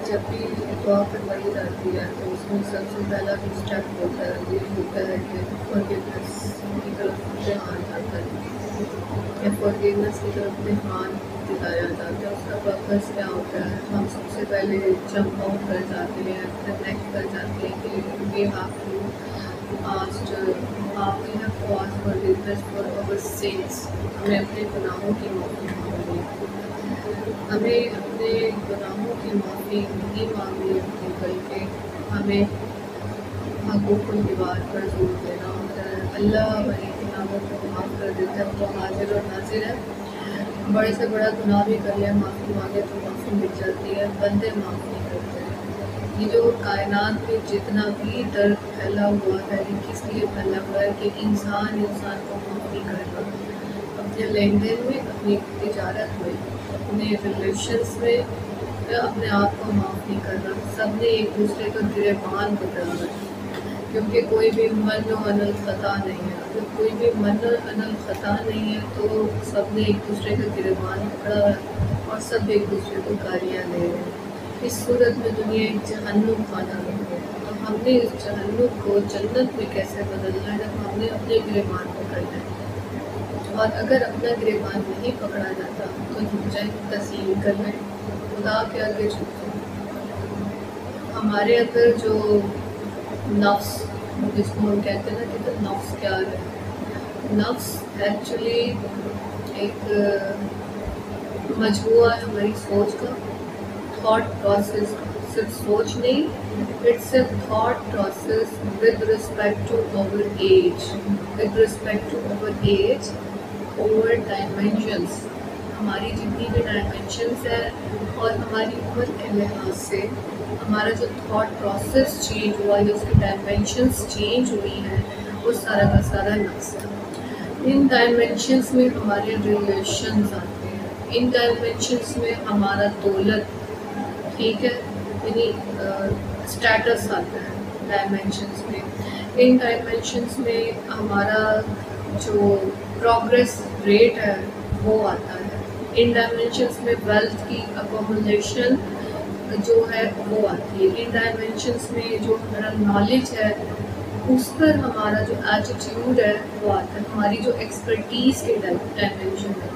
جب بھی دعا کروائی جاتی ہے تو اس میں سب سے پہلا جو اسٹیپ ہوتا ہے یہ ہوتا ہے کہ فورگیونیس کی طرف دھیان جاتا ہے یا فورگیونیس کی طرف دھیان دلایا جاتا ہے. اس کا پرپز کیا ہوتا ہے؟ ہم سب سے پہلے جمپ آؤٹ کر جاتے ہیں, کنیکٹ کر جاتے ہیں کہ we have to ask we have to ask forgiveness for our sins. ہمیں اپنے گناہوں کی معافی مانگنی ہے. ہمیں اپنے گناہوں کی معافی نہیں مانگنی ہوتی بلکہ ہمیں حقوق العباد پر زور دینا ہوتا ہے. اللہ بڑی گناہوں کو معاف کر دیتا ہے, وہ حاضر اور ناظر ہے. بڑے سے بڑا گناہ بھی کر لیں, معافی مانگے تو معافی مل جاتی ہے, بندے معاف نہیں کرتے ہیں. یہ جو کائنات میں جتنا بھی درد پھیلا ہوا ہے یہ کس لیے پھیلا ہوا ہے کہ انسان کو معاف نہیں کرتا. اپنے لین دین میں, اپنی تجارت میں, اپنے ریلیشنس میں اپنے آپ کو معاف نہیں کرنا. سب نے ایک دوسرے کا گریبان پکڑا ہے کیونکہ کوئی بھی من و عن خطا نہیں ہے. اگر کوئی بھی من و عن خطا نہیں ہے تو سب نے ایک دوسرے کا گریبان پکڑا ہے اور سب ایک دوسرے کو گالیاں دے رہے ہیں. اس صورت میں دنیا ایک جہنم خانہ بن گئی. تو ہم نے اس جہنم کو جنت میں کیسے بدلنا ہے جب ہم نے اپنے گریبان پکڑنا ہے. اور اگر اپنا گریبان نہیں پکڑا جاتا تو جنگ تسلیم کر لیں, خدا کے آگے جھکیں. ہمارے اندر جو نفس, جس کو ہم کہتے ہیں نا کہ نفس کیا ہے. نفس ایکچولی ایک مجموعہ ہے ہماری سوچ کا, تھاٹ پروسیس. صرف سوچ نہیں, it's a thought process with respect to our age, with respect to our age, our dimensions. ہماری جتنی بھی ڈائمینشنس ہے اور ہماری عمر کے لحاظ سے ہمارا جو تھاٹ پروسیس چینج ہوا ہے, اس کی ڈائمینشنس چینج ہوئی ہیں, وہ سارا کا سارا نفس ہے. ان ڈائمینشنس میں ہمارے ریلیشنز آتے ہیں, ان ڈائمینشنس میں ہمارا دولت, ٹھیک ہے, یعنی اسٹیٹس آتا ہے ڈائمینشنس میں. ان ڈائمینشنس میں ہمارا جو پروگریس ریٹ ہے وہ آتا ہے. ان ڈائمینشنس میں ویلتھ کی اکومولیشن جو ہے وہ آتی ہے. ان ڈائمینشنس میں جو ہمارا نالج ہے اس پر ہمارا جو ایٹیٹیوڈ ہے وہ آتا ہے. ہماری جو ایکسپرٹیز کی ڈائمینشن ہے.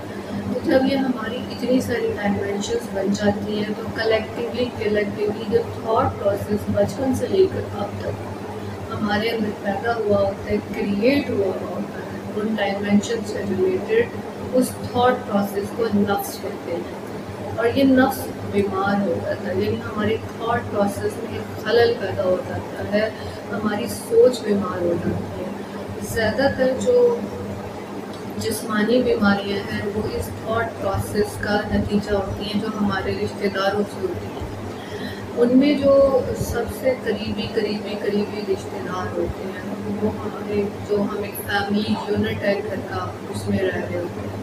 تو جب یہ ہماری اتنی ساری ڈائمینشنس بن جاتی ہیں تو کلیکٹیولی جو تھاٹ پروسیس بچپن سے لے کر اب تک ہمارے اندر پیدا ہوا ہوتا ہے, کریٹ ہوا ہوتا ہے, ان ڈائمینشن سے ریلیٹڈ اس تھاٹ پروسیس کو نفس کہتے ہیں. اور یہ نفس بیمار ہو جاتا ہے, یعنی ہماری تھاٹ پروسیس میں خلل پیدا ہو جاتا ہے, ہماری سوچ بیمار ہو جاتی ہے. زیادہ تر جو جسمانی بیماریاں ہیں وہ اس تھاٹ پروسیس کا نتیجہ ہوتی ہیں جو ہمارے رشتہ داروں سے ہوتی ہیں. ان میں جو سب سے قریبی رشتہ دار ہوتے ہیں وہ ہمارے جو ہم ایک فیملی یونٹ ہے گھر کا, اس میں رہ رہے ہوتے ہیں.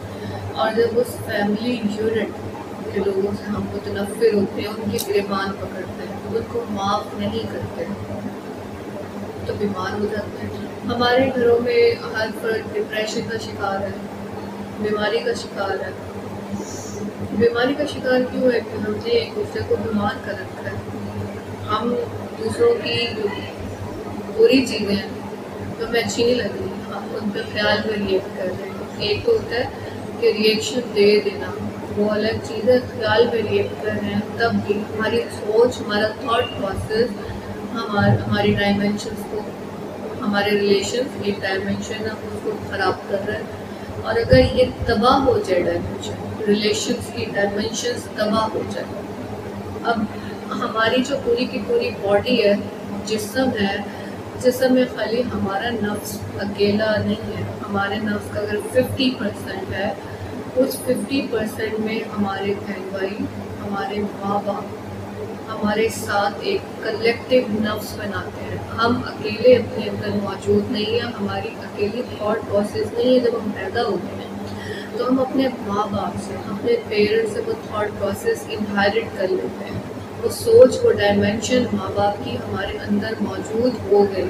اور جب اس فیملی یونٹ کے لوگوں سے ہم متنفر ہوتے ہیں, ان کی گریبان پکڑتے ہیں, ان کو معاف نہیں کرتے تو بیمار ہو جاتے ہیں. ہمارے گھروں میں ہر فرد ڈپریشن کا شکار ہے, بیماری کا شکار ہے. بیماری کا شکار کیوں ہے کہ ہم نے ایک دوسرے کو بیمار کر رکھا ہے. ہم دوسروں کی بری چیزیں جو ہمیں اچھی نہیں لگ رہی, ہم ان پہ خیال میں ریئیکٹ کر رہے ہیں. ایک تو ہوتا ہے کہ ریئیکشن دے دینا, وہ الگ چیز ہے. خیال میں ریئیکٹ کر رہے ہیں تب بھی ہماری سوچ, ہمارا تھاٹ پروسیس ہماری ڈائمینشنس کو, ہمارے ریلیشنس ایک ڈائمینشن ہے اس کو خراب کر رہا ہے. اور اگر یہ تباہ ہو جائے ڈائمینشن, ریلیشنس کی ڈائمینشنس تباہ ہو جائے, اب ہماری جو پوری کی پوری باڈی ہے, جسم ہے, جسم میں خالی ہمارا نفس اکیلا نہیں ہے. ہمارے نفس کا اگر 50% ہے, اس 50% میں ہمارے بہن بھائی, ہمارے ماں باپ ہمارے ساتھ ایک کلیکٹیو نفس بناتے ہیں. ہم اکیلے اپنے اندر موجود نہیں ہیں, ہماری اکیلی تھاٹ پروسیس نہیں ہے. جب ہم پیدا ہوتے ہیں تو ہم اپنے ماں باپ سے, اپنے پیرنٹس سے وہ تھاٹ پروسیس انہیرٹ کر لیتے ہیں. وہ سوچ, وہ ڈائمینشن ماں باپ کی ہمارے اندر موجود ہو گئی.